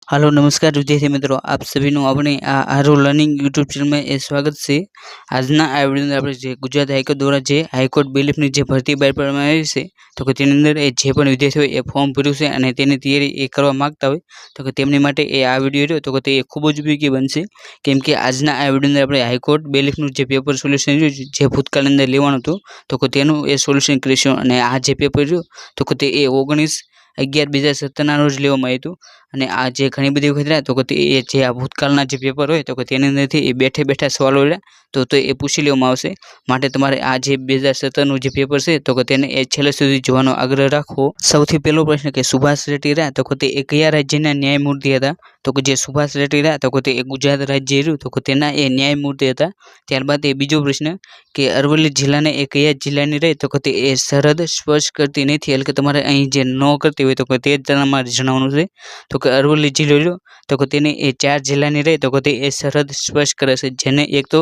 Hello नमस्कार विद्यार्थी मित्रों, आप सभी નું આપણે આ આરો લર્નિંગ યુટ્યુબ ચેનલમાં સ્વાગત છે। આજના આ વિડીયોની આપણે જે ગુજરાત હાઈકોર્ટ દ્વારા જે હાઈકોર્ટ બેલીફની જે ભરતી બહાર પાડવામાં આવી છે, તો કે તેની અંદર એ જે પણ વિદ્યાર્થીઓ એ ફોર્મ ભર્યું છે અને તેની તૈયારી એ કરવા માંગતા હોય તો કે તેમની માટે એ આ વિડીયો રહ્યો તો કે તે ખૂબ જ ઉપયોગી બનશે। કેમ કે આજના આ વિડીયોની અંદર આપણે હાઈકોર્ટ બેલીફનું જે પેપર સોલ્યુશન રહ્યું જે ભૂતકાળની અંદર લેવાનું હતું તો કે તેનું એ સોલ્યુશન કરીશું। અને આ જે પેપર રહ્યું તો કે તે 19/11/2017 રોજ લેવામાં આવ્યું હતું। અને આ જે ઘણી બધી વખત રહ્યા તો કે એ જે આ ભૂતકાળના જે પેપર હોય તો કે તેની અંદરથી એ બેઠા સવાલો રહ્યા તો એ પૂછી લેવામાં આવશે। માટે તમારે આ જે 2017નું જે પેપર છે તો કે તેને એ છેલ્લે સુધી જોવાનો આગ્રહ રાખવો। સૌથી પહેલો પ્રશ્ન કે સુભાષ રેડ્ડી રહ્યા તો કે તે એ કયા રાજ્યના ન્યાયમૂર્તિ હતા? તો કે જે સુભાષ રેડ્ડી રહ્યા તો કે તે ગુજરાત રાજ્ય રહ્યું તો કે તેના એ ન્યાયમૂર્તિ હતા। ત્યારબાદ એ બીજો પ્રશ્ન કે અરવલ્લી જિલ્લાને એ કયા જિલ્લાની રહી તો કે તે એ સરહદ સ્પર્શ કરતી નથી, એટલે કે તમારે અહીં જે ન કરતી હોય તો કે તે જ તમારે જણાવવાનું છે। તો કે અરવલ્લી જિલ્લો રહ્યો તો કે તેની એ 4 જિલ્લાની રહી તો કે તે એ સરહદ સ્પર્શ કરે છે, જેને એક તો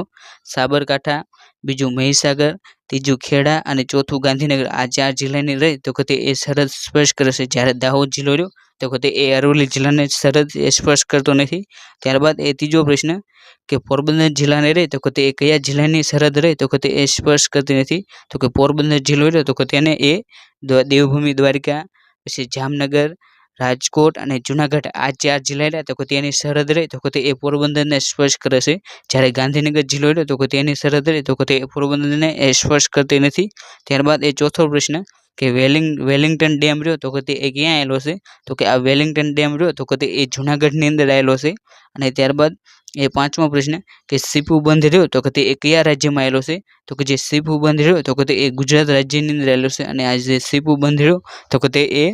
સાબરકાંઠા, બીજું મહીસાગર, ત્રીજું ખેડા અને ચોથું ગાંધીનગર। આ 4 જિલ્લાની રહી તો કે તે એ સરહદ સ્પર્શ કરે છે, જ્યારે દાહોદ જિલ્લો રહ્યો તો કે તે એ અરવલ્લી જિલ્લાને સરહદ સ્પર્શ કરતો નથી। ત્યારબાદ એ ત્રીજો પ્રશ્ન કે પોરબંદર જિલ્લાને રહી તો કે તે કયા જિલ્લાની સરહદ રહી તો કે તે એ સ્પર્શ કરતી નથી? તો કે પોરબંદર જિલ્લો રહ્યો તો કે તેને એ દેવભૂમિ દ્વારકા, પછી જામનગર, રાજકોટ અને જુનાગઢ આ 4 જિલ્લા રહ્યા તો કે તેની સરહદ રહી તો કે તે એ પોરબંદરને સ્પર્શ કરે છે, જ્યારે ગાંધીનગર જિલ્લો રહ્યો તો કે તેની સરહદ રહી તો કે તે પોરબંદરને સ્પર્શ કરતી નથી। ત્યારબાદ એ ચોથો પ્રશ્ન કે વેલિંગ્ટન ડેમ રહ્યો તો કે તે એ ક્યાં આવેલો છે? તો કે આ વેલિંગ્ટન ડેમ રહ્યો તો કે તે એ જુનાગઢની અંદર આવેલો છે। અને ત્યારબાદ એ પાંચમો પ્રશ્ન કે સીપુ બંધ રહ્યો તો કે તે એ કયા રાજ્યમાં આવેલો છે? તો કે જે સીપુ બંધ રહ્યો તો કે તે એ ગુજરાત રાજ્યની અંદર આવેલો છે। અને આ જે સીપુ બંધ રહ્યો તો કે તે એ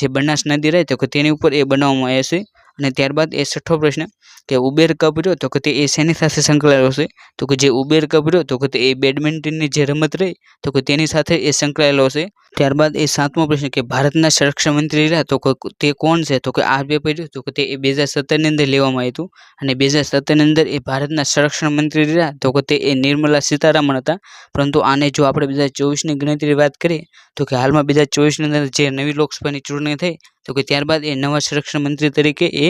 જે બનાસ નદી રહે તો કે તેની ઉપર એ બનાવવામાં આવ્યા છે। અને ત્યારબાદ એ છઠ્ઠો પ્રશ્ન કે ઉબેર કપ રહ્યો તો કે તે એ શેની સાથે સંકળાયેલો છે? તો કે જે ઉબેર કપ રહ્યો તો કે તે એ બેડમિન્ટનની જે રમત રહી તો કે તેની સાથે એ સંકળાયેલો છે। ત્યારબાદ એ સાતમો પ્રશ્ન કે ભારતના સંરક્ષણ મંત્રી રહ્યા તો કે તે કોણ છે? તો કે આ પેપર રહ્યું તો કે તે 2017ની અંદર લેવામાં આવ્યું હતું। અને 2017ની અંદર એ ભારતના સંરક્ષણ મંત્રી રહ્યા તો કે તે એ નિર્મલા સીતારામન હતા। પરંતુ આને જો આપણે 2024ની ગણતરી વાત કરીએ તો કે હાલમાં 2024ની અંદર જે નવી લોકસભાની ચૂંટણી થઈ તો કે ત્યારબાદ એ નવા સંરક્ષણ મંત્રી તરીકે એ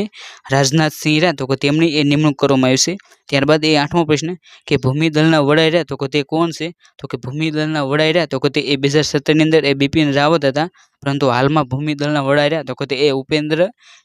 રાજનાથસિંહ રહ્યા તો કે તેમની એ નિમણૂક કરવામાં આવી છે। ત્યારબાદ એ આઠમો પ્રશ્ન કે ભૂમિદળના વડા રહ્યા તો કે તે કોણ છે? તો કે ભૂમિદળના વડા રહ્યા તો કે તે 2017ની અંદર એ બિપિન રાવત હતા, પરંતુ હાલમાં ભૂમિદળના વડા રહ્યા તો કે તે એ ઉપેન્દ્ર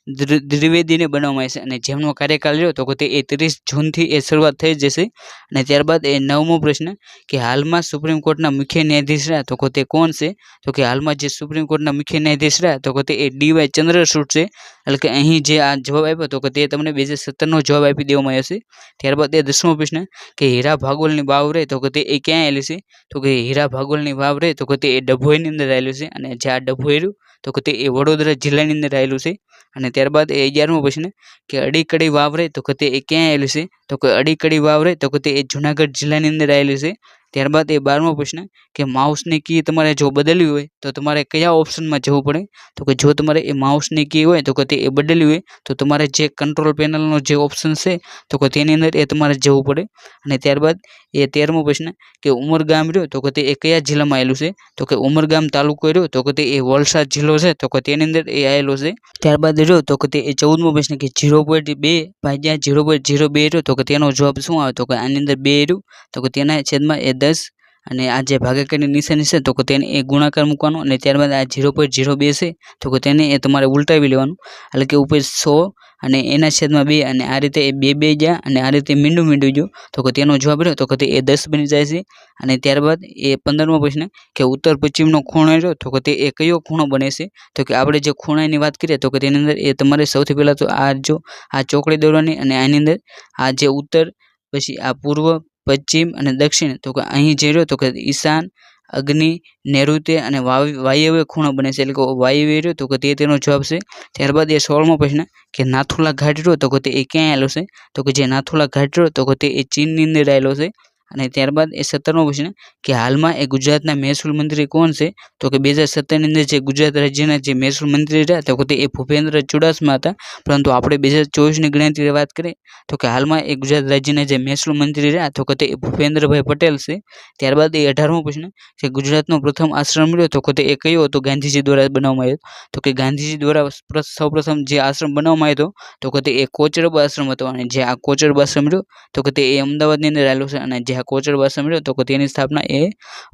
દ્વિવેદીને બનાવવામાં આવે છે, અને જેમનો કાર્યકાળ રહ્યો તો કે તે 30 જૂનથી એ શરૂઆત થઈ જશે। અને ત્યારબાદ એ નવમો પ્રશ્ન કે હાલમાં સુપ્રીમ કોર્ટના મુખ્ય ન્યાયાધીશ રહ્યા તો કે તે કોણ છે? તો કે હાલમાં જે સુપ્રીમ કોર્ટના મુખ્ય ન્યાયાધીશ રહ્યા તો કે તે ડી.વાય. ચંદ્રચૂડ છે। એટલે કે અહીં જે આ જવાબ આપ્યો તો કે તે તમને 2017નો જવાબ આપી દેવામાં આવ્યો છે। ત્યારબાદ એ 10મો પ્રશ્ન કે હીરા ભાગોળની વાવ રહે તો કે તે એ ક્યાં આવેલી છે? તો કે હીરા ભાગોળની વાવ રહે તો કે તે એ ડભોઈની અંદર આવેલું છે, અને જે આ ડભોઈ રહ્યું તો કે તે એ વડોદરા જિલ્લાની અંદર આવેલું છે। અને ત્યારબાદ એ 11મો પ્રશ્ન કે અડીકડી વાવ રહે તો કે તે એ ક્યાં આવેલું છે? તો કે અડીકડી વાવ રહે તો કે તે એ જુનાગઢ જિલ્લાની અંદર આવેલું છે। ત્યારબાદ એ 12મો પ્રશ્ન કે માઉસની કી તમારે જો બદલવી હોય તો તમારે કયા ઓપ્શનમાં જવું પડે? તો કે જો તમારે એ માઉસની કી હોય તો કે તે એ બદલવી હોય તો તમારે જે કંટ્રોલ પેનલનો જે ઓપ્શન છે તો કે તેની અંદર એ તમારે જવું પડે। અને ત્યારબાદ એ 13મો પ્રશ્ન કે ઉમરગામ રહ્યો તો કે તે એ કયા જિલ્લામાં આવેલું છે? તો કે ઉમરગામ તાલુકો રહ્યો તો કે તે એ વલસાડ જિલ્લો છે તો કે તેની અંદર એ આવેલો છે। ત્યારબાદ રહ્યો તો કે તે એ 14મો પ્રશ્ન કે 0.2 ભાગ્યા 0.02 રહ્યો તો કે તેનો જવાબ શું આવે? તો કે આની અંદર 2 રહ્યું તો કે તેના છેદમાં એ 10, અને આ જે ભાગાકારની નિશાની છે તો કે તેને એ ગુણાકાર મૂકવાનો, અને ત્યારબાદ આ 0.02 છે તો કે તેને એ તમારે ઉલટાવી લેવાનું, એટલે કે ઉપર 100 અને એના છેદમાં 2, અને આ રીતે એ 2 ગયા અને આ રીતે મીંડું ગયું તો કે તેનો જવાબ રહ્યો તો કે તે એ 10 બની જાય છે। અને ત્યારબાદ એ 15મો પ્રશ્ન કે ઉત્તર પશ્ચિમનો ખૂણો રહ્યો તો કે તે એ કયો ખૂણો બને છે? તો કે આપણે જે ખૂણાની વાત કરીએ તો કે તેની અંદર એ તમારે સૌથી પહેલાં તો આ ચોકડી દોરવાની, અને આની અંદર આ જે ઉત્તર, પછી આ પૂર્વ, પશ્ચિમ અને દક્ષિણ તો કે અહીં જે રહ્યો તો કે ઈશાન, અગ્નિ, નૈઋત્ય અને વાયવ્ય ખૂણો બને છે, એટલે કે વાયવ્ય રહ્યો તો કે તે તેનો જવાબ છે। ત્યારબાદ એ 16મો પ્રશ્ન કે નાથુલા ઘાટ રહ્યો તો કે તે એ ક્યાં આવેલો છે? તો કે જે નાથુલા ઘાટ રહ્યો તો કે તે એ ચીનની અંદર આવેલો છે। અને ત્યારબાદ એ 17મો પ્રશ્ન કે હાલમાં એ ગુજરાતના મહેસૂલ મંત્રી કોણ છે? તો કે 2017 ની અંદર જે ગુજરાત રાજ્યના જે મહેસૂલ મંત્રી રહ્યા તો કે તે એ ભૂપેન્દ્ર ચુડાસમા હતા. પરંતુ આપણે 2024ની ગણતરીની વાત કરીએ તો કે હાલમાં એ ગુજરાત રાજ્યના જે મહેસૂલ મંત્રી રહ્યા તો કે તે ભૂપેન્દ્રભાઈ પટેલ છે. ત્યારબાદ એ 18મો પ્રશ્ન કે ગુજરાતનો પ્રથમ આશ્રમ મળ્યો તો કે તે એ કયો હતો? ગાંધીજી દ્વારા બનાવવામાં આવ્યો. તો કે ગાંધીજી દ્વારા સૌપ્રથમ જે આશ્રમ બનાવવામાં આવ્યો તો કે તે એ કોચરબ આશ્રમ હતો. અને જે આ કોચરબ આશ્રમ રહ્યો તો કે તે એ અમદાવાદની અંદર આવેલો છે. અને જે આ કોચરબ આશ્રમ રહ્યો તો કે તેની સ્થાપના એ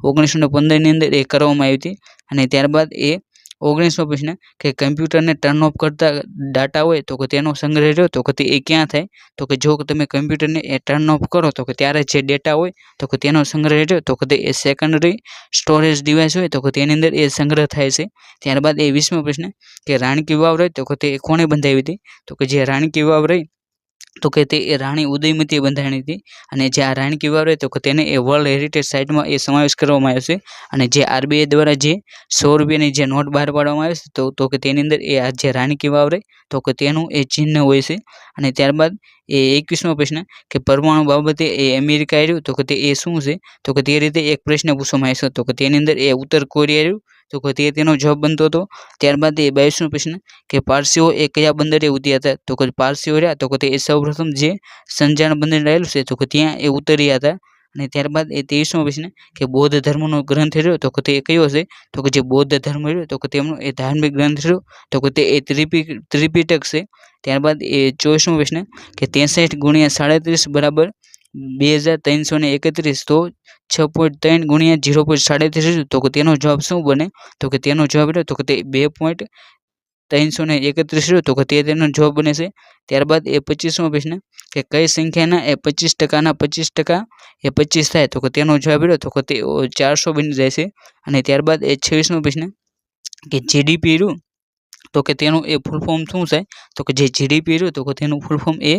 1915 ની અંદર એ કરવામાં આવી હતી. અને ત્યારબાદ એ 19મો પ્રશ્ન કે કમ્પ્યુટરને ટર્ન ઓફ કરતા ડાટા હોય તો કે તેનો સંગ્રહ રહ્યો તો કે તે એ ક્યાં થાય? તો કે જો તમે કમ્પ્યુટરને એ ટર્ન ઓફ કરો તો કે ત્યારે જે ડેટા હોય તો કે તેનો સંગ્રહ રહ્યો તો કે તે એ સેકન્ડરી સ્ટોરેજ ડિવાઇસ હોય તો કે તેની અંદર એ સંગ્રહ થાય છે. ત્યારબાદ એ 20મો પ્રશ્ન કે રાણી કી વાવ રહી તો કે તે કોણે બંધાવી હતી? તો કે જે રાણી કી વાવ રહી તો કે તે એ રાણી ઉદયમતીએ બંધાણી હતી. અને જે આ રાણી કી વાવ રહી તો કે તેને એ વર્લ્ડ હેરિટેજ સાઇટમાં એ સમાવેશ કરવામાં આવ્યો છે. અને જે RBI દ્વારા જે 100 રૂપિયાની જે નોટ બહાર પાડવામાં આવે છે તો કે તેની અંદર એ આ જે રાણી કી વાવ રહી તો કે તેનું એ ચિહ્ન હોય છે. અને ત્યારબાદ એ 21મો પ્રશ્ન કે પરમાણુ બાબતે એ અમેરિકા રહ્યું તો કે તે એ શું છે? તો કે તે રીતે એક પ્રશ્ન પૂછવામાં આવ્યો છે તો કે તેની અંદર એ ઉત્તર કોરિયા રહ્યું તો કે તે તેનો જવાબ બનતો હતો. ત્યારબાદ એ 22મો પ્રશ્ન કે પારસીઓ એ કયા બંદરે ઉતર્યા હતા? તો કે પારસીઓ રહ્યા તો કે તે સૌપ્રથમ જે સંજાણ બંદર આવેલું છે તો કે ત્યાં એ ઉતર્યા હતા. અને ત્યારબાદ એ 23મો પ્રશ્ન કે બૌદ્ધ ધર્મનો ગ્રંથ રહ્યો તો કે તે કયો છે? તો કે જે બૌદ્ધ ધર્મ રહ્યો તો કે તેમનો એ ધાર્મિક ગ્રંથ રહ્યો તો કે તે એ ત્રિપિટક છે. ત્યારબાદ એ 24મો પ્રશ્ન કે 63 × 37 બરાબર 2331 તો 6.3 × 0.37 તો કે તેનો જવાબ શું બને? તો કે તેનો જવાબ રહ્યો તો કે તે 2.331 રહ્યો તો કે તેનો જવાબ બને છે. ત્યારબાદ એ 25મો પ્રશ્ન કે કઈ સંખ્યાના એ 25%ના 25% એ 25 થાય તો કે તેનો જવાબ રહ્યો તો કે તે 400 બની જાય છે. અને ત્યારબાદ એ 26મો પ્રશ્ન કે જીડીપી રહ્યું તો કે તેનું એ ફૂલ ફોર્મ શું છે? તો કે જે જીડીપી રહ્યું તો કે તેનું ફૂલ ફોર્મ એ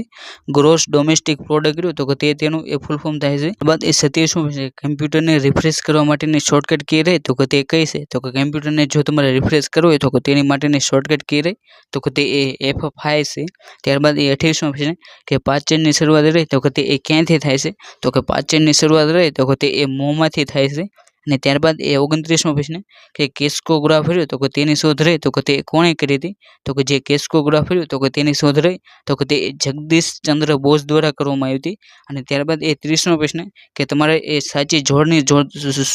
ગ્રોસ ડોમેસ્ટિક પ્રોડક્ટ રહ્યું તો કે તેનું એ ફૂલ ફોર્મ થાય છે. ત્યારબાદ એ 27મો પ્રશ્ન કમ્પ્યુટરને રિફ્રેશ કરવા માટેની શોર્ટકટ કી રહે તો કે તે કઈ છે? તો કે કમ્પ્યુટરને જો તમારે રિફ્રેશ કરવું હોય તો કે તેની માટેની શોર્ટકટ કી રહે તો કે તે એ F5 છે. ત્યારબાદ એ 28મો પ્રશ્ન કે પાચનની શરૂઆત રહી તો કે તે એ ક્યાંથી થાય છે? તો કે પાચનની શરૂઆત રહી તો કે તે એ મોંમાંથી થાય છે. અને ત્યારબાદ એ 29મો પ્રશ્ન કે કેસ્કોગ્રાફ રહ્યો તો કે તેની શોધ રહી તો કે તે કોણે કરી હતી? તો કે જે કેસ્કોગ્રાફ રહ્યો તો કે તેની શોધ રહી તો કે તે જગદીશ ચંદ્ર બોઝ દ્વારા કરવામાં આવી હતી. અને ત્યારબાદ એ 30મો પ્રશ્ન કે તમારે એ સાચી જોડણી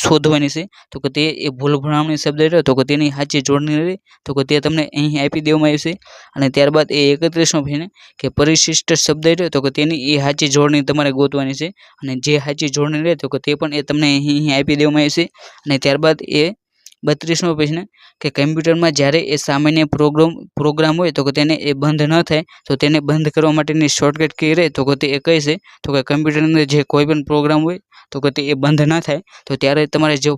શોધવાની છે તો કે તે એ ભૂલભરામણી શબ્દ રહ્યો તો કે તેની સાચી જોડણી રહી તો કે તે તમને અહીં આપી દેવામાં આવી છે. અને ત્યારબાદ એ 31મો પ્રશ્ન કે પરિશિષ્ટ શબ્દ રહ્યો તો કે તેની એ સાચી જોડણી તમારે ગોતવાની છે. અને જે સાચી જોડણી રહે તો કે તે પણ એ તમને અહીં આપી દેવામાં આવી છે. અને ત્યારબાદ એ 32મો પ્રશ્ન કે કમ્પ્યુટરમાં જ્યારે એ સામાન્ય પ્રોગ્રામ હોય તો કે તેને એ બંધ ન થાય તો તેને બંધ કરવા માટેની શોર્ટકટ કી રહે તો કે તે એ કઈ છે? તો કે કમ્પ્યુટરની અંદર જે કોઈ પણ પ્રોગ્રામ હોય તો કે તે એ બંધ ન થાય તો ત્યારે તમારે જે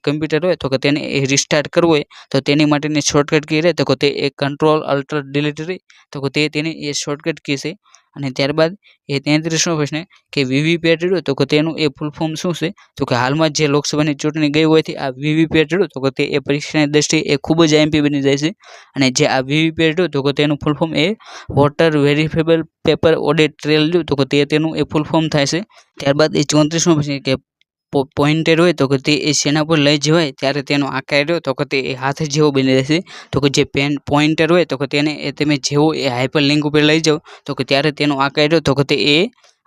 કમ્પ્યુટર હોય તો કે તેને એ રિસ્ટાર્ટ કરવું હોય તો તેની માટેની શોર્ટકટ કી રહે તો કે તે એ Ctrl+Alt+Delete રહી તો કે તે તેની એ શોર્ટકટ કી છે. અને ત્યારબાદ એ 33મો પ્રશ્ન કે વીવીપેટ રહ્યું તો કે તેનું એ ફૂલ ફોર્મ શું છે? તો કે હાલમાં જે લોકસભાની ચૂંટણી ગઈ હોયથી આ વીવીપેટ રહ્યું તો કે તે એ પરીક્ષાની દ્રષ્ટિએ એ ખૂબ જ આઈએમપી બની જાય છે. અને જે આ વીવીપેટ રહ્યું તો કે તેનું ફૂલ ફોર્મ એ વોટર વેરિફેબલ પેપર ઓડિટ ટ્રેલ રહ્યું તો કે તેનું એ ફૂલ ફોર્મ થાય છે. ત્યારબાદ એ 34મો પ્રશ્ન કે પોઇન્ટર હોય તો કે તે એ શેના પર લઈ જવાય ત્યારે તેનો આકાર રહ્યો તો કે તે એ હાથ જેવો બની રહેશે. તો કે જે પોઇન્ટર હોય તો કે તેને એ તમે જેવો એ હાઇપર લિંક ઉપર લઈ જાઓ તો કે ત્યારે તેનો આકાર રહ્યો તો કે તે એ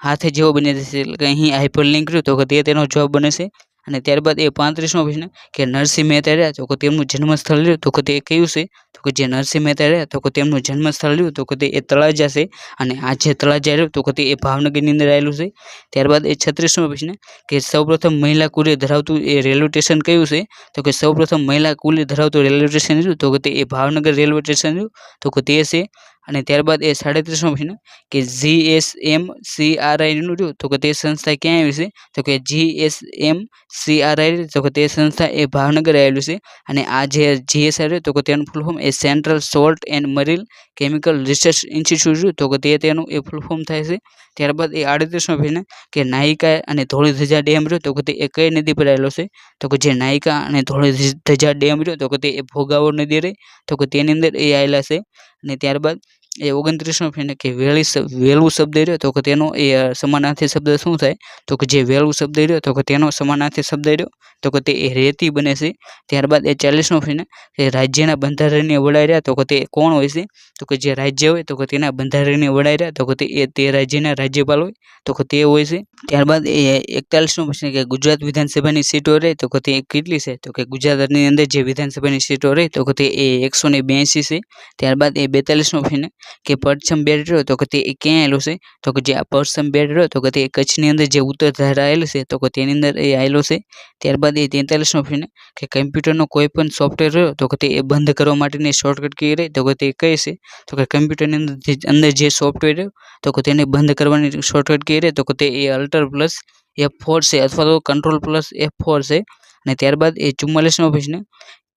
હાથ જેવો બની રહેશે. એટલે કે અહીં હાઇપર લિંક રહ્યું તો કે તે તેનો જવાબ બને છે. અને ત્યારબાદ એ 35મો પ્રશ્ન કે નરસિંહ મહેતા રહ્યા તો કે તેમનું જન્મસ્થળ રહ્યું તો કે તે કયું છે? તો કે જે નરસિંહ મહેતા રહ્યા તો કે તેમનું જન્મસ્થળ રહ્યું તો કે તે એ તળાજા છે. અને આ જે તળાજા રહ્યું તો કે તે એ ભાવનગરની અંદર આવેલું છે. ત્યારબાદ એ 36મો પ્રશ્ન કે સૌપ્રથમ મહિલા કુલી ધરાવતું એ રેલવે સ્ટેશન કયું છે? તો કે સૌપ્રથમ મહિલા કુલી ધરાવતું રેલવે સ્ટેશન રહ્યું તો કે તે એ ભાવનગર રેલવે સ્ટેશન રહ્યું તો કે તે છે. અને ત્યારબાદ એ 37મો પ્રશ્ન કે GSMCRI નું રહ્યું તો કે તે સંસ્થા ક્યાં આવી છે? તો કે GSMCRI તો કે તે સંસ્થા એ ભાવનગર આવેલું છે. અને આ જે GSI રહ્યું તો કે તેનું full form A central salt and marine chemical research institute રહ્યું તો કે તેનું એ ફૂલ ફોર્મ થાય છે. ત્યારબાદ એ 38મો પ્રશ્ન કે નાયિકા અને ધોળી ધજા ડેમ રહ્યો તો કે તે એ કઈ નદી પર આવેલો છે? તો કે જે નાયિકા અને ધોળી ધજા ડેમ રહ્યો તો કે તે એ ભોગાવો નદી રહી તો કે તેની અંદર એ આવેલા છે. અને ત્યારબાદ એ 29મો પ્રશ્ન કે વેલું શબ્દ રહ્યો તો કે તેનો એ સમાનાર્થી શબ્દ શું થાય? તો કે જે વેલું શબ્દ રહ્યો તો કે તેનો સમાનાર્થી શબ્દ રહ્યો તો કે તે એ રેતી બને છે. ત્યારબાદ એ 40મો પ્રશ્ન કે રાજ્યના બંધારણીય વડા રહ્યા તો કે તે કોણ હોય છે? તો કે જે રાજ્ય હોય તો કે તેના બંધારણીય વડા રહ્યા તો કે તે રાજ્યના રાજ્યપાલ હોય તો કે તે હોય છે. ત્યારબાદ એ 41મો પ્રશ્ન કે ગુજરાત વિધાનસભાની સીટો રહે તો કે તે કેટલી છે? તો કે ગુજરાતની અંદર જે વિધાનસભાની સીટો રહે તો કે તે 182 છે. ત્યારબાદ એ 42મો પ્રશ્ન કે પરછમ બેટ રહ્યો તો કે તે ક્યાં આવેલો છે? તો કે જે આ પરછમ બેટ રહ્યો તો કે તે કચ્છની અંદર જે ઉત્તર ધારા આવેલું છે તો કે તેની અંદર એ આવેલો છે. ત્યારબાદ એ 43મો પ્રશ્ન કે કમ્પ્યુટરનો કોઈ પણ સોફ્ટવેર રહ્યો તો કે તે બંધ કરવા માટેની શોર્ટકટ કી રહે તો કે તે કઈ છે? તો કે કમ્પ્યુટરની અંદર જે સોફ્ટવેર રહ્યો તો કે તેને બંધ કરવાની શોર્ટકટ કી રહે તો કે તે Alt+F4 છે અથવા તો Ctrl+F4 છે. અને ત્યારબાદ એ 44મો પ્રશ્ન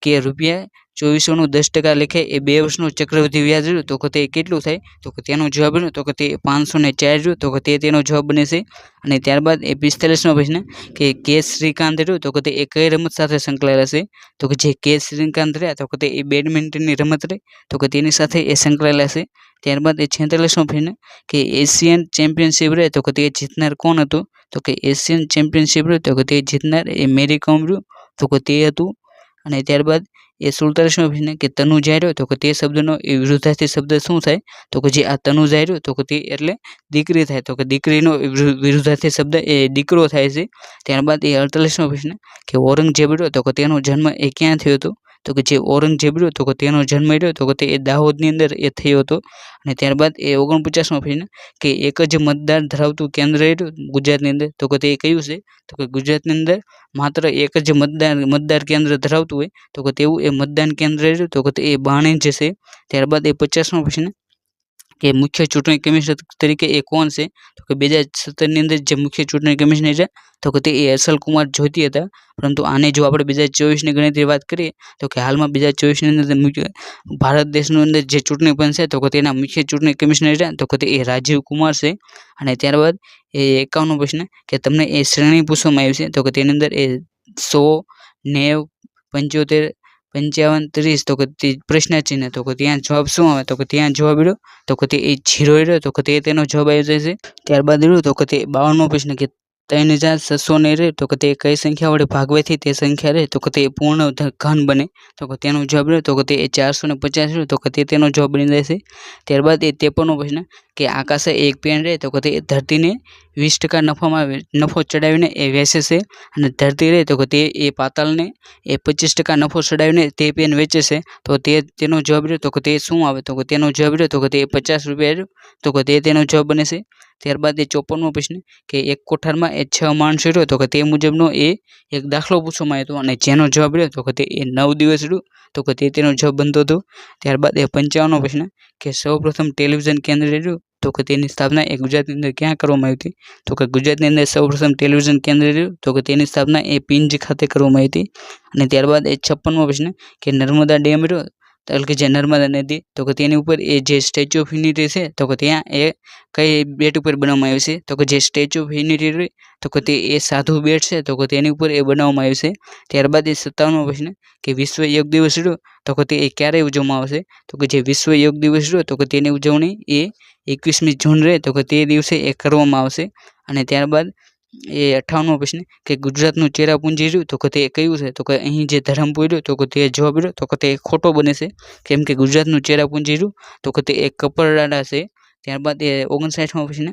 કે ₹2400 10% લેખે એ 2 વર્ષનું ચક્રવૃદ્ધિ વ્યાજ રહ્યું તો કે તે કેટલું થાય? તો કે તેનો જવાબ રહ્યો તો કે તે 504 રહ્યું તો કે તેનો જવાબ બને છે. અને ત્યારબાદ એ 45મો પ્રશ્ન કે શ્રીકાંત રહ્યું તો કે તે કઈ રમત સાથે સંકળાયેલા છે? તો કે જે શ્રીકાંત રહ્યા તો કે તે બેડમિન્ટનની રમત રહી તો કે તેની સાથે એ સંકળાયેલા છે. ત્યારબાદ એ 46મો પ્રશ્ન કે એશિયન ચેમ્પિયનશિપ રહે તો કે તે જીતનાર કોણ હતું? તો કે એશિયન ચેમ્પિયનશિપ રહ્યું તો કે તે જીતનાર એ મેરી કોમ રહ્યું તો કે તે હતું. અને ત્યારબાદ એ 47મો પ્રશ્ન કે તનુજા રહ્યો તો કે તે શબ્દનો એ વિરુદ્ધાર્થી શબ્દ શું થાય? તો કે જે આ તનુજા રહ્યો તો કે તે એટલે દીકરી થાય તો કે દીકરીનો વિરુદ્ધાર્થી શબ્દ એ દીકરો થાય છે. ત્યારબાદ એ 48મો પ્રશ્ન કે ઔરંગઝેબ રહ્યો તો કે તેનો જન્મ એ ક્યાં થયો હતો? તો કે જે ઔરંગઝેબ રહ્યો તો કે તેનો જન્મ રહ્યો તો કે તે દાહોદની અંદર એ થયો હતો. અને ત્યારબાદ એ 49મો પ્રશ્ન કે એક જ મતદાર ધરાવતું કેન્દ્ર રહ્યું ગુજરાતની અંદર તો કે તે કયું છે? તો કે ગુજરાતની અંદર માત્ર એક જ મતદાર કેન્દ્ર ધરાવતું હોય તો કે તેવું એ મતદાન કેન્દ્ર રહ્યું તો કે તે એ બાણેજ છે. ત્યારબાદ એ 50મો પ્રશ્ન કે મુખ્ય ચૂંટણી કમિશનર તરીકે એ કોણ છે? તો કે 2017ની અંદર જે મુખ્ય ચૂંટણી કમિશનર છે તો કે તે હર્ષલકુમાર જ્યોતિ હતા. પરંતુ આને જો આપણે 2024ની ગણતરી વાત કરીએ તો કે હાલમાં 2024ની અંદર ભારત દેશની અંદર જે ચૂંટણી પંચ છે તો કે તેના મુખ્ય ચૂંટણી કમિશનર છે તો કે તે રાજીવ કુમાર છે. અને ત્યારબાદ એ 51મો પ્રશ્ન કે તમને એ શ્રેણી પૂછવામાં આવી છે તો કે તેની અંદર એ 100, 90, 75, 55, 30 તો કે તે પ્રશ્ન ચિહ્ન તો કે ત્યાં જવાબ શું આવે? તો કે ત્યાં જવાબ રહ્યો તો કે તે 0 રહ્યો તો કે તેનો જવાબ આવી જશે. ત્યારબાદ રહ્યો તો કે તે 52મો પ્રશ્ન કે 3600 રહે તો કે તે કઈ સંખ્યા વડે ભાગવાથી તે સંખ્યા રહે તો કે તે પૂર્ણ ઘન બને તો કે તેનો જવાબ રહ્યો તો કે તે 450 રહ્યો તો કે તેનો જવાબ બની જશે. ત્યારબાદ એ 53મો પ્રશ્ન કે આકાશે એક પેન રહે તો કે તે ધરતીને 20% નફો ચડાવીને એ વેચે છે. અને ધરતી રહે તો કે તે એ પાતાળને એ 25% નફો ચડાવીને તે પેન વેચે છે તો તેનો જવાબ રહ્યો તો કે તે શું આવે? તો કે તેનો જવાબ રહ્યો તો કે તે 50 રૂપિયા રહ્યો તો કે તેનો જવાબ બને છે. ત્યારબાદ એ 54મો પ્રશ્ન કે એક કોઠારમાં એ 6 માણસો રહ્યો તો કે તે મુજબનો એ એક દાખલો પૂછવામાં આવ્યો હતો અને જેનો જવાબ રહ્યો તો કે તે 9 દિવસ રહ્યો તો કે તેનો જવાબ બનતો હતો. ત્યારબાદ એ 55મો પ્રશ્ન કે સૌપ્રથમ ટેલિવિઝન કેન્દ્ર રહ્યું તો કે તેની સ્થાપના એ ગુજરાતની અંદર ક્યાં કરવામાં આવી હતી? તો કે ગુજરાતની અંદર સૌપ્રથમ ટેલિવિઝન કેન્દ્ર રહ્યું તો કે તેની સ્થાપના એ પિંજ ખાતે કરવામાં આવી હતી. અને ત્યારબાદ એ 56મો પ્રશ્ન કે નર્મદા ડેમ રહ્યો એટલે કે જે નર્મદા નદી તો કે તેની ઉપર એ જે સ્ટેચ્યુ ઓફ યુનિટી છે તો કે ત્યાં એ કઈ બેટ ઉપર બનાવવામાં આવ્યું છે? તો કે જે સ્ટેચ્યુ ઓફ યુનિટી રહી તો કે તે એ સાધુ બેટ છે તો કે તેની ઉપર એ બનાવવામાં આવ્યું છે. ત્યારબાદ એ 57મો પ્રશ્ન કે વિશ્વ યોગ દિવસ રહ્યો તો કે તે ક્યારે ઉજવવામાં આવશે? તો કે જે વિશ્વ યોગ દિવસ રહ્યો તો કે તેની ઉજવણી એ 21મી જૂન રહે તો કે તે દિવસે એ કરવામાં આવશે. અને ત્યારબાદ એ 58મો પ્રશ્ન કે ગુજરાતનું ચેરાપુંજી રહ્યું તો કે તે કયું છે? તો કે અહીં જે ધરમપુર રહ્યું તો કે તે જવાબ રહ્યો તો કે તે ખોટો બને છે કેમ કે ગુજરાતનું ચેરાપુંજી રહ્યું તો કે તે એક કપરડાડા છે. ત્યારબાદ એ 59મો પ્રશ્ન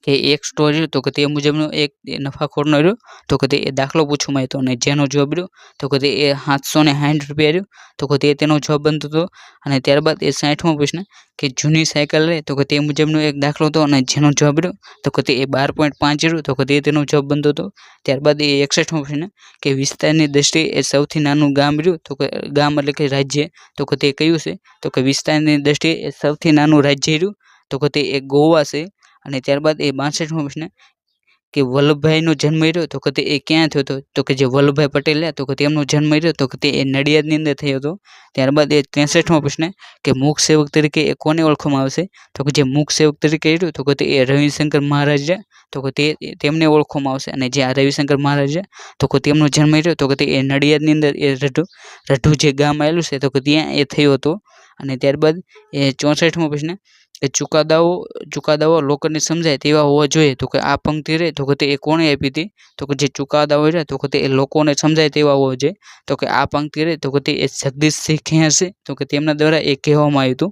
કે એક સ્ટોર રહ્યો તો કે તે મુજબનો એક નફાખોરનો રહ્યો તો કે તે દાખલો પૂછવામાં આવ્યો અને જેનો જવાબ રહ્યો તો કે તે 760 રૂપિયા રહ્યો તો કે તેનો જવાબ બનતો હતો. અને ત્યારબાદ એ 60મો પ્રશ્ન કે જૂની સાયકલ રહે તો કે તે મુજબનો એક દાખલો હતો અને જેનો જવાબ રહ્યો તો કે તે 12.5 રહ્યો તો કે તેનો જવાબ બનતો હતો. ત્યારબાદ એ 61મો પ્રશ્ન કે વિસ્તારની દ્રષ્ટિએ એ સૌથી નાનું ગામ રહ્યું તો કે ગામ એટલે કે રાજ્ય તો કે તે કયું છે? તો કે વિસ્તારની દ્રષ્ટિએ એ સૌથી નાનું રાજ્ય રહ્યું તો કે તે એક ગોવા છે. અને ત્યારબાદ એ 62મો પ્રશ્ન કે વલ્લભભાઈનો જન્મ રહ્યો તો કે તે ક્યાં થયો હતો? તો કે જે વલ્લભભાઈ પટેલ તો કે તેમનો જન્મ રહ્યો તો કે તે નડિયાદની અંદર થયો હતો. ત્યારબાદ એ 63મો પ્રશ્ન કે મૂક સેવક તરીકે એ કોને ઓળખવામાં આવશે? તો કે જે મૂક સેવક તરીકે રહ્યું તો કે તે રવિશંકર મહારાજ તો કે તેમને ઓળખવામાં આવશે. અને જે આ રવિશંકર મહારાજ તો કે તેમનો જન્મ રહ્યો તો કે તે નડિયાદની અંદર એ રઢુ જે ગામ આવેલું છે તો કે ત્યાં એ થયો હતો. અને ત્યારબાદ એ 64મો પ્રશ્ન કે ચુકાદાઓ લોકોને સમજાય તેવા હોવા જોઈએ. તો કે આ પંક્તિ રહે તો કે તે કોણે આપી હતી? તો કે જે ચુકાદાઓ છે તો કે તે લોકોને સમજાય તેવા હોવા જોઈએ. તો કે આ પંક્તિ રહે તો કે તે જગદીશસિંહ ખેર છે. તો કે તેમના દ્વારા એ કહેવામાં આવ્યું હતું.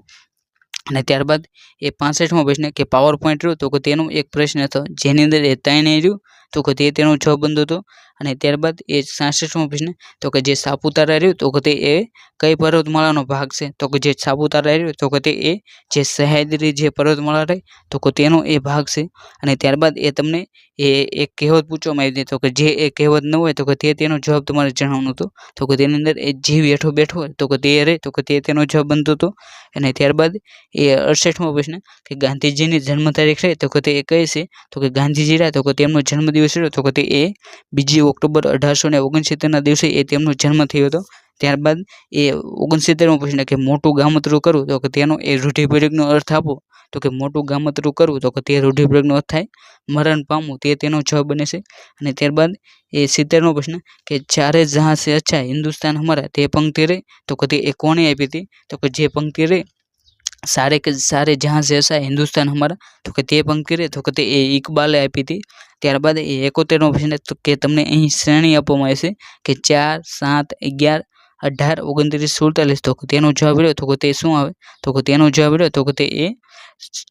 અને ત્યારબાદ એ 65મો પ્રશ્ન કે પાવર પોઈન્ટ રહ્યું તો કે તેનો એક પ્રશ્ન હતો જેની અંદર એ 3 રહ્યું તો કે તે તેનો જવાબ બનતો હતો. અને ત્યારબાદ એ 66મો પ્રશ્ન તો કે જે સાપુતારા રહ્યું તો કે તે એ કઈ પર્વતમાળાનો ભાગ છે? તો કે જે સાપુતારા રહ્યું તો કે તે એ જે સહ્યાદ્રી જે પર્વતમાળા રહી તો કે તેનો એ ભાગ છે. અને ત્યારબાદ એ તમને એ એક કહેવત પૂછવામાં આવી હતી તો કે જે એ કહેવત ન હોય તો કે તેનો જવાબ તમારે જણાવવાનો હતો. તો કે તેની અંદર એ જીવ હેઠો બેઠો હોય તો કે તે રહે તો કે તેનો જવાબ બનતો હતો. અને ત્યારબાદ એ 68મો પ્રશ્ન કે ગાંધીજીની જન્મ તારીખ છે તો કે તે કઈ છે? તો કે ગાંધીજી રહ્યા તો કે તેમનો જન્મદિવસ રહ્યો તો કે તે 2 ઓક્ટોબર 1869ના દિવસે એ તેમનો જન્મ થયો હતો. ત્યારબાદ એ 69મો પ્રશ્ન કે મોટું ગામતરું કરવું તો કે તેનો એ રૂઢિપ્રયોગનો અર્થ આપો. તો કે મોટું ગામતરું કરવું તો કે તે રૂઢિપ્રયોગનો અર્થ થાય મરણ પામવું તે તેનો જવાબ બને છે. અને ત્યારબાદ એ 70મો પ્રશ્ન કે ચારે જહાં સે અચ્છા હિન્દુસ્તાન હમારા તે પંક્તિ રહી તો કે તે કોણે આપી હતી? તો કે જે પંક્તિ રહી સારે જહાં સે અચ્છા હિન્દુસ્તાન હમારા તો કે તે પંક્તિ રહી તો કે તે ઇકબાલે આપી હતી. ત્યારબાદ એ 71મો પ્રશ્ન કે તમને અહીં શ્રેણી આપવામાં આવે છે કે 4, 7, 11, 18, 29, 47 તો કે તેનો જવાબ રહ્યો તો કે તે શું આવે? તો કે તેનો જવાબ રહ્યો તો કે તે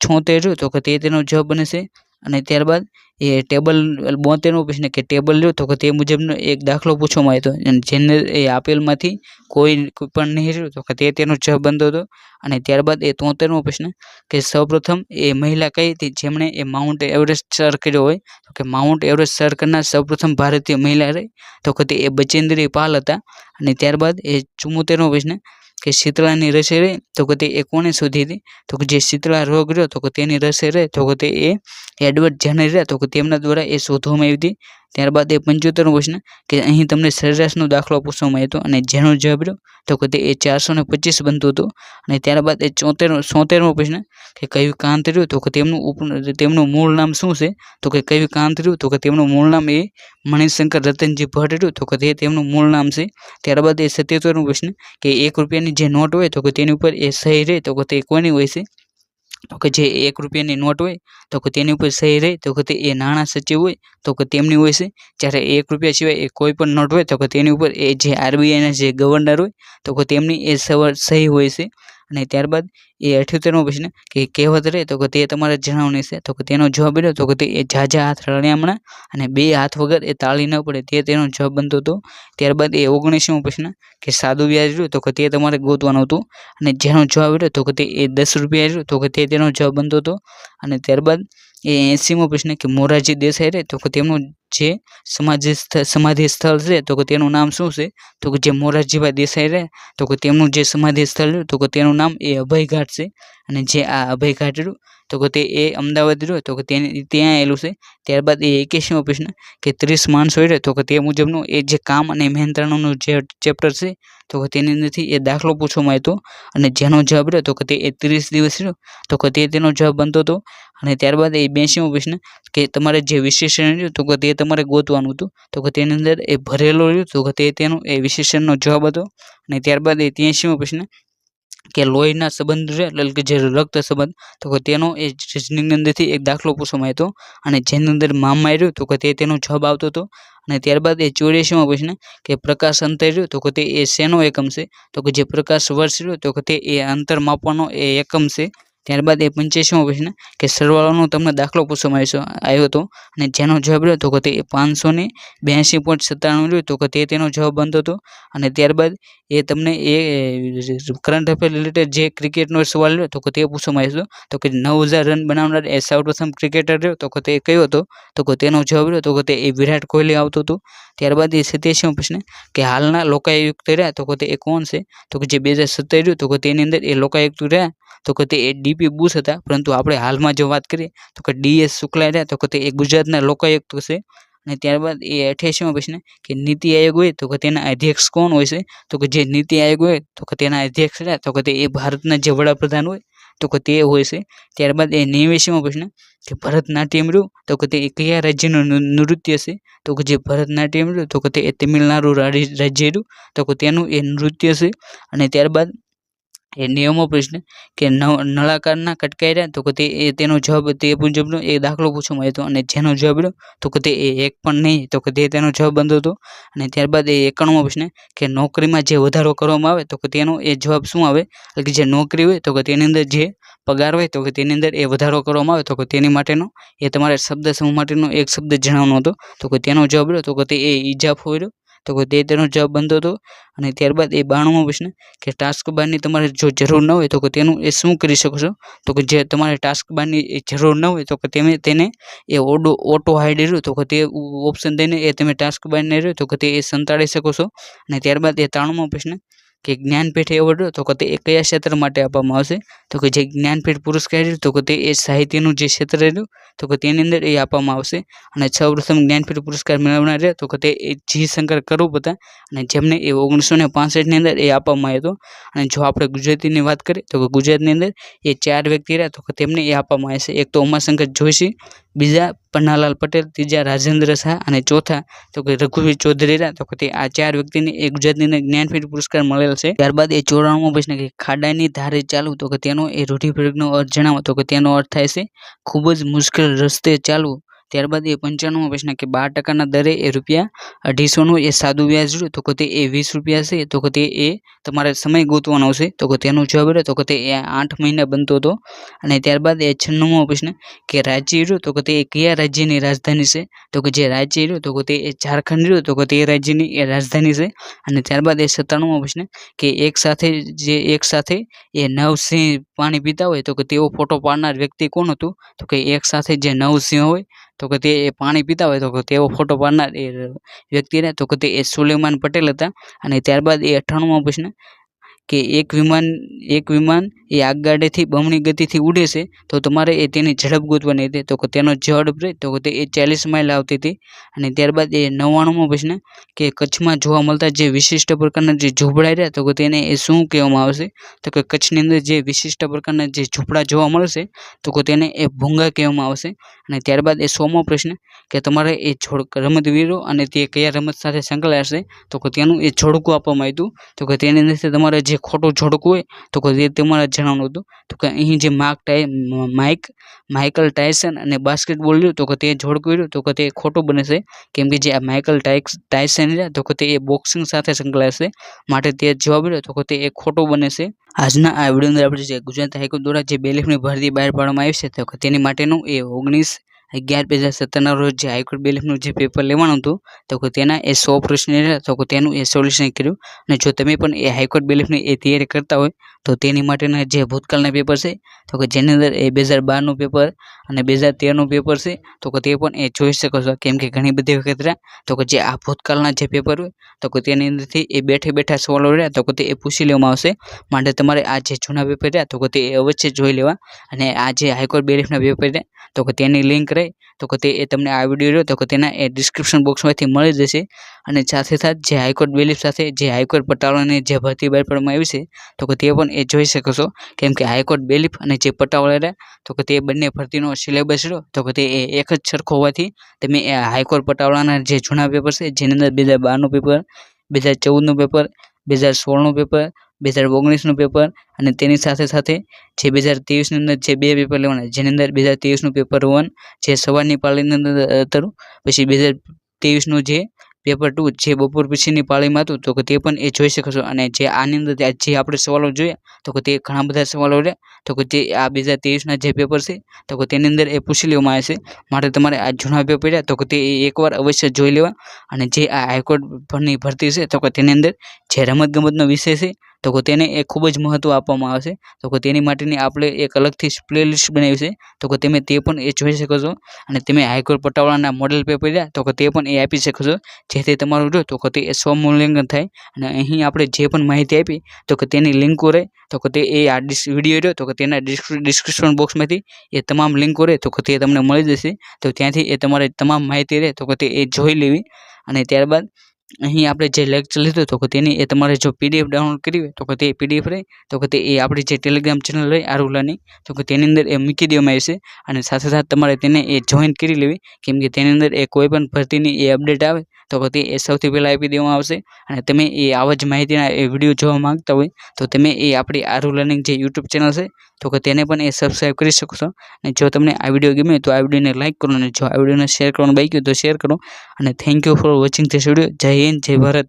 76 રહ્યો તો કે તેનો જવાબ બને છે. અને ત્યારબાદ એ ટેબલ 72મો પ્રશ્ન કે ટેબલ રહ્યો તો કે તે મુજબનો એક દાખલો પૂછવામાં આવ્યો હતો અને જેને એ આપેલમાંથી કોઈ પણ નહીં રહ્યું તો કે તેનો જવાબ બનતો હતો. અને ત્યારબાદ એ 73મો પ્રશ્ન કે સૌપ્રથમ એ મહિલા કઈ હતી જેમણે એ માઉન્ટ એવરેસ્ટ સર કર્યો હોય? તો કે માઉન્ટ એવરેસ્ટ સર કરનાર સૌપ્રથમ ભારતીય મહિલા રહી તો કે તે બચેન્દ્રી પાલ હતા. અને ત્યારબાદ એ 74મો પ્રશ્ન કે શીતળાની રસી રહી તો કે તે કોણે શોધી હતી? તો કે જે શીતળા રોગ રહ્યો તો કે તેની રસી રહે તો કે તે એડવર્ડ જેનર રહ્યા તો કે તેમના દ્વારા એ શોધવામાં આવી હતી. ત્યારબાદ એ 75મો પ્રશ્ન કે અહીં તમને સરેરાશનો દાખલો પૂછવામાં આવ્યો હતો અને જેનો જવાબ રહ્યો તો કે તે 425 બનતું હતું. અને ત્યારબાદ એ 73મો પ્રશ્ન કે કયું કાંત રહ્યું તો કે તેમનું મૂળ નામ શું છે? તો કે કયું કાંત રહ્યું તો કે તેમનું મૂળ નામ એ મણિશંકર રતનજી ભટ્ટ રહ્યું તો કે તેમનું મૂળ નામ છે. ત્યારબાદ એ 77મો પ્રશ્ન કે 1 રૂપિયાની જે નોટ હોય તો કે તેની ઉપર એ સહી રહે તો કે તે કોની હોય છે? તો કે જે 1 રૂપિયાની નોટ હોય તો કે તેની ઉપર સહી રહે તો કે તે નાણાં સચિવ હોય તો કે તેમની હોય છે. જ્યારે 1 રૂપિયા સિવાય એ કોઈ પણ નોટ હોય તો કે તેની ઉપર એ જે RBIના જે ગવર્નર હોય તો કે તેમની એ સહી હોય છે. અને ત્યારબાદ એ 78મો પ્રશ્ન કે કહેવત રહે તો કે તે તમારે જણાવવાની છે. તો કે તેનો જવાબ રહ્યો તો કે તે ઝાઝા હાથ રળિયામણા અને 2 હાથ વગર એ તાળી ન પડે તેનો જવાબ બનતો હતો. ત્યારબાદ એ 19મો પ્રશ્ન કે સાદું વ્યાજ રહ્યું તો કે તે તમારે ગોતવાનું હતું અને જેનો જવાબ રહ્યો તો કે તે 10 રૂપિયા રહ્યું તો કે તેનો જવાબ બનતો હતો. અને ત્યારબાદ એ 80મો પ્રશ્ન કે મોરારજી દેસાઈ રહે તો કે તેમનું જે સમાધિ સ્થળ છે તો કે તેનું નામ શું છે? તો કે જે મોરારજીભાઈ દેસાઈ રહે તો કે તેમનું જે સમાધિ સ્થળ રહ્યું તો કે તેનું નામ એ અભયઘાટ છે. અને જે આ અભયઘાટ રહ્યું તો કે તે અમદાવાદ રહ્યું તો કે ત્યાં આવેલું છે. ત્યારબાદ એ 81મો પ્રશ્ન કે 30 માણસો રહે તો કે તે મુજબનું એ જે કામ અને મહેનતાણાનું જે ચેપ્ટર છે તો કે તેની અંદરથી એ દાખલો પૂછવામાં આવ્યો અને જેનો જવાબ રહ્યો તો કે તે 30 દિવસ રહ્યો તો કે તેનો જવાબ બનતો હતો. અને ત્યારબાદ એ 82મો પ્રશ્ન કે તમારે જે વિશેષણ રહ્યું તો કે તે તમારે ગોતવાનું હતું તો કે તેની અંદર એ ભરેલો રહ્યું તો કે તેનો એ વિશેષણનો જવાબ હતો. અને ત્યારબાદ એ 83મો પ્રશ્ન કે લોહીના સંબંધ રહે એટલે કે જે રક્ત સંબંધ તો કે તેનો એ રીઝનિંગની અંદરથી એક દાખલો પૂછવામાં આવ્યો અને જેની અંદર મામા રહ્યું તો કે તેનો જવાબ આવતો હતો. અને ત્યારબાદ એ 84મો પ્રશ્ન કે પ્રકાશ અંતર રહ્યું તો કે તે શેનો એકમ છે? તો કે જે પ્રકાશ વર્ષ રહ્યું તો કે તે અંતર માપવાનો એ એકમ છે. ત્યારબાદ એ 85મો પ્રશ્ન કે સરવાળાનો તમને દાખલો પૂછવામાં આવ્યો હતો અને જેનો જવાબ રહ્યો તો કે તે 582.97 રહ્યું તો કે તેનો જવાબ બનતો હતો. અને ત્યારબાદ એ તમને એ કરંટ અફેર રિલેટેડ જે ક્રિકેટનો સવાલ રહ્યો તો કે તે પૂછવામાં આવ્યો હતો તો કે 9000 રન બનાવનાર એ સૌપ્રથમ ક્રિકેટર રહ્યો તો કે તે કયો હતો? તો કે તેનો જવાબ રહ્યો તો કે તે વિરાટ કોહલી આવતો હતો. ત્યારબાદ એ 87મો પ્રશ્ન કે હાલના લોકાયુક્ત રહ્યા તો કે તે કોણ છે? તો કે જે 2017 રહ્યું તો કે તેની અંદર એ લોકાયુક્ત રહ્યા તો કે તે DP બુશ હતા. પરંતુ આપણે હાલમાં જો વાત કરીએ તો કે DS શુક્લા રહ્યા તો કે તે ગુજરાતના લોકાયુક્ત છે. અને ત્યારબાદ એ 88મો પ્રશ્ન કે નીતિ આયોગ હોય તો કે તેના અધ્યક્ષ કોણ હોય છે? તો કે જે નીતિ આયોગ હોય તો કે તેના અધ્યક્ષ રહ્યા તો કે તે ભારતના જે વડાપ્રધાન હોય તો કે તે હોય છે. ત્યારબાદ એ 89મો પ્રશ્ન કે ભરતનાટ્યમ રહ્યું તો કે તે કયા રાજ્યનું નૃત્ય છે? તો કે જે ભરતનાટ્યમ રહ્યું તો કે તે તમિલનાડુ રાજ્ય રહ્યું તો કે તેનું એ નૃત્ય છે. અને ત્યારબાદ એ નિયમો પ્રશ્ન કે નળાકારના કટકાઈ રહ્યા તો કે તેનો જવાબ તે મુજબનો એ દાખલો પૂછવામાં આવ્યો હતો અને જેનો જવાબ રહ્યો તો કે તે એક પણ નહીં તો કે તેનો જવાબ બનતો હતો. અને ત્યારબાદ 91મો પ્રશ્ન કે નોકરીમાં જે વધારો કરવામાં આવે તો કે તેનો એ જવાબ શું આવે એટલે કે જે નોકરી હોય તો કે તેની અંદર જે પગાર હોય તો કે તેની અંદર એ વધારો કરવામાં આવે તો કે તેની માટેનો એ તમારે શબ્દ સમૂહ માટેનો એક શબ્દ જણાવવાનો હતો તો કે તેનો જવાબ રહ્યો તો કે તે ઇજાફો રહ્યો તો કે તેનો જવાબ બનતો હતો. અને ત્યારબાદ 92મો પ્રશ્ન કે ટાસ્ક બારની તમારે જો જરૂર ન હોય તો કે તેનું એ શું કરી શકો છો તો કે જે તમારે ટાસ્ક બારની જરૂર ન હોય તો કે તેને એ ઓટો હાઇડ રહ્યું તો કે તે ઓપ્શન દઈને એ તમે ટાસ્ક બારને રહ્યો તો કે તે સંતાડી શકો છો. અને ત્યારબાદ 93મો પ્રશ્ન કે જ્ઞાનપીઠ એવોર્ડ રહ્યો તો કે તે કયા ક્ષેત્ર માટે આપવામાં આવશે તો કે જે જ્ઞાનપીઠ પુરસ્કાર રહ્યો તો કે તે એ સાહિત્યનું જે ક્ષેત્ર રહ્યું તો કે તેની અંદર એ આપવામાં આવશે. અને સૌપ્રથમ જ્ઞાનપીઠ પુરસ્કાર મેળવનાર રહ્યો તો કે તે જી શંકર કરુપ હતા અને જેમને એ 1965ની અંદર એ આપવામાં આવ્યો હતો. અને જો આપણે ગુજરાતીની વાત કરીએ તો કે ગુજરાતની અંદર એ 4 વ્યક્તિ રહ્યા તો કે તેમને એ આપવામાં આવે છે. એક તો ઉમાશંકર જોશી, બીજા પન્નાલાલ પટેલ, ત્રીજા રાજેન્દ્ર શાહ અને ચોથા તો કે રઘુવીર ચૌધરી રહ્યા તો કે તે આ 4 વ્યક્તિને એ ગુજરાતની અંદર જ્ઞાનપીઠ પુરસ્કાર મળેલ છે. ત્યારબાદ 94મો પ્રશ્ન કે ખાડાની ધારે ચાલવું તો કે તેનો એ રૂઢિપ્રયોગનો અર્થ જણાવો તો કે તેનો અર્થ થાય છે ખૂબ જ મુશ્કેલ રસ્તે ચાલવું. ત્યારબાદ 95મો પ્રશ્ન કે 12% દરે એ ₹250નું એ સાદું વ્યાજ રહ્યું તો કે તે એ ₹20 છે તો કે તે એ તમારે સમય ગોતવાનો છે તો કે તેનો જવાબ રહ્યો તો કે તે 8 મહિના બનતો હતો. અને ત્યારબાદ 96મો પ્રશ્ન કે રાજ્ય રહ્યું તો કે તે કયા રાજ્યની રાજધાની છે તો કે જે રાજ્ય રહ્યું તો કે તે ઝારખંડ રહ્યું તો કે તે રાજ્યની એ રાજધાની છે. અને ત્યારબાદ 97મો પ્રશ્ન કે એક સાથે એ 9 સિંહ પાણી પીતા હોય તો કે તેવો ફોટો પાડનાર વ્યક્તિ કોણ હતું તો કે એક સાથે જે 9 સિંહ હોય તો કે તે પાણી પીતા હોય તો કે તેવો ફોટો પાડનાર એ વ્યક્તિ રહ્યા તો કે તે સુલેમાન પટેલ હતા. અને ત્યારબાદ 98મો પ્રશ્ન કે એક વિમાન એ આગગાડીથી બમણી ગતિથી ઉડે છે તો તમારે તેની ઝડપ ગોતવાની હતી તો કે તેનો ઝડપ રહે તો કે તે 40 માઇલ આવતી હતી. અને ત્યારબાદ 99મો પ્રશ્ન કે કચ્છમાં જોવા મળતા જે વિશિષ્ટ પ્રકારના જે ઝૂંપડા રહ્યા તો કે તેને એ શું કહેવામાં આવશે તો કે કચ્છની અંદર જે વિશિષ્ટ પ્રકારના જે ઝૂંપડા જોવા મળશે તો કે તેને એ ભૂંગા કહેવામાં આવશે. અને ત્યારબાદ 100મો પ્રશ્ન કે તમારે એ રમતવીરો અને તે કયા રમત સાથે સંકળાયેલા છે તો કે તેનું એ જોડકું આપવામાં આવ્યું તો કે તેની અંદર તમારે જે ખોટું જોડકું હોય તો કે તે તમારે જણાવવાનું હતું તો કે અહીં જે માઇકલ ટાયસન અને બાસ્કેટબોલ રહ્યું તો કે તે જોડકું રહ્યું તો કે તે ખોટું બને છે કેમ કે જે આ માઇકલ ટાયસન રહ્યા તો કે તે એ બોક્સિંગ સાથે સંકળાયેલ છે માટે તે જવાબ રહ્યો તો કે તે એ ખોટું બને છે. આજના આ વિડીયોની અંદર આપણે જે ગુજરાત હાઈકોર્ટ દ્વારા જે બેલીફની ભરતી બહાર પાડવામાં આવી છે તો કે તેની માટેનું એ 19/11/2017ના રોજ જે હાઈકોર્ટ બેલીફનું જે પેપર લેવાનું હતું તો કે તેના એ 100 પ્રશ્ન રહ્યા તો કે તેનું એ સોલ્યુશન કર્યું. અને જો તમે પણ એ હાઈકોર્ટ બેલીફની એ તૈયારી કરતા હોય તો તેની માટેના જે ભૂતકાળના પેપર છે તો કે જેની અંદર એ 2012નું પેપર અને 2013નું પેપર છે તો કે તે પણ એ જોઈ શકો છો કેમ કે ઘણી બધી વખત રહ્યા તો કે જે આ ભૂતકાળના જે પેપર હોય તો કે તેની અંદરથી એ બેઠા સવાલો રહ્યા તો કે તે એ પૂછી લેવામાં આવશે માટે તમારે આ જે જૂના પેપર રહ્યા તો કે તે અવશ્ય જોઈ લેવા. અને આ જે હાઈકોર્ટ બેલીફના પેપર રહ્યા તો કે તેની લિંક રહી તો કે તે તમને આ વિડીયો રહ્યો તો કે તેના એ ડિસ્ક્રિપ્શન બોક્સમાંથી મળી જશે. અને સાથે જે હાઈકોર્ટ બેલીફ સાથે જે હાઈકોર્ટ પટાવાળાની જે ભરતી બહાર પાડવામાં આવી છે તો કે તે પણ એ જોઈ શકો છો કેમ કે હાઈકોર્ટ બેલીફ અને જે પટાવાળા રહ્યા તો કે તે બંને ભરતીનો સિલેબસ રહ્યો તો કે તે એક જ સરખો હોવાથી તમે એ હાઈકોર્ટ પટાવાળાના જે જૂના પેપર છે જેની અંદર 2012નું પેપર, 2014નું પેપર, 2016નું પેપર, 2019નું પેપર અને તેની સાથે જે 2023ની અંદર જે 2 પેપર લેવાના જેની અંદર 2023નું પેપર 1 જે સવારની પાળીની અંદર હતું પછી 2023નું જે પેપર 2 જે બપોર પછીની પાળીમાં હતું તો કે તે પણ એ જોઈ શકો છો. અને જે આની અંદર જે આપણે સવાલો જોયા તો કે તે ઘણા બધા સવાલો રહ્યા તો કે જે આ 2023ના જે પેપર છે તો કે તેની અંદર એ પૂછી લેવામાં આવે છે માટે તમારે આ જૂના પેપર રહ્યા તો કે તે એકવાર અવશ્ય જોઈ લેવા. અને જે આ હાઈકોર્ટ પરની ભરતી છે તો કે તેની અંદર જે રમતગમતનો વિષય છે તો કે તેને એ ખૂબ જ મહત્ત્વ આપવામાં આવે છે તો કે તેની માટેની આપણે એક અલગથી પ્લેલિસ્ટ બનાવી છે તો કે તમે તે પણ એ જોઈ શકો છો. અને તમે હાઈકોર્ટ પટાવાળાના મોડેલ પેપર રહ્યા તો કે તે પણ એ આપી શકો છો જેથી તમારું જો તો કે તે સ્વમૂલ્યાંકન થાય. અને અહીં આપણે જે પણ માહિતી આપી તો કે તેની લિંકો રહે તો કે તે આ વિડીયો રહ્યો તો કે તેના ડિસ્ક્રિપ્શન બોક્સમાંથી એ તમામ લિંકો રહે તો કે તે તમને મળી જશે તો ત્યાંથી એ તમારે તમામ માહિતી રહે તો કે તે એ જોઈ લેવી. અને ત્યારબાદ અહીં આપણે જે લેક્ચર લીધો તો કે તેની એ તમારે જો પીડીએફ ડાઉનલોડ કરવી હોય તો કે તે પીડીએફ રહે તો કે તે એ આપણી જે ટેલિગ્રામ ચેનલ રહી આરુ લર્નિંગ તો કે તેની અંદર એ મૂકી દેવામાં આવશે અને સાથે સાથે તમારે તેને એ જોઈન કરી લેવી કેમ કે તેની અંદર એ કોઈ પણ ભરતીની એ અપડેટ આવે તો કે તે એ સૌથી પહેલાં આપી દેવામાં આવશે અને તમે એ આવા જ માહિતીના એ વિડીયો જોવા માંગતા હોય તો તમે એ આપણી આરુ લર્નિંગ જે યુટ્યુબ ચેનલ છે તો કે તેને પણ એ સબસ્ક્રાઈબ કરી શકો છો અને જો તમને આ વિડીયો ગમે તો આ વિડીયોને લાઈક કરો અને જો આ વિડીયોને શેર કરવાનું બાકી હોય તો શેર કરો અને thank you for watching this video. જય હિન્દ, જય ભારત.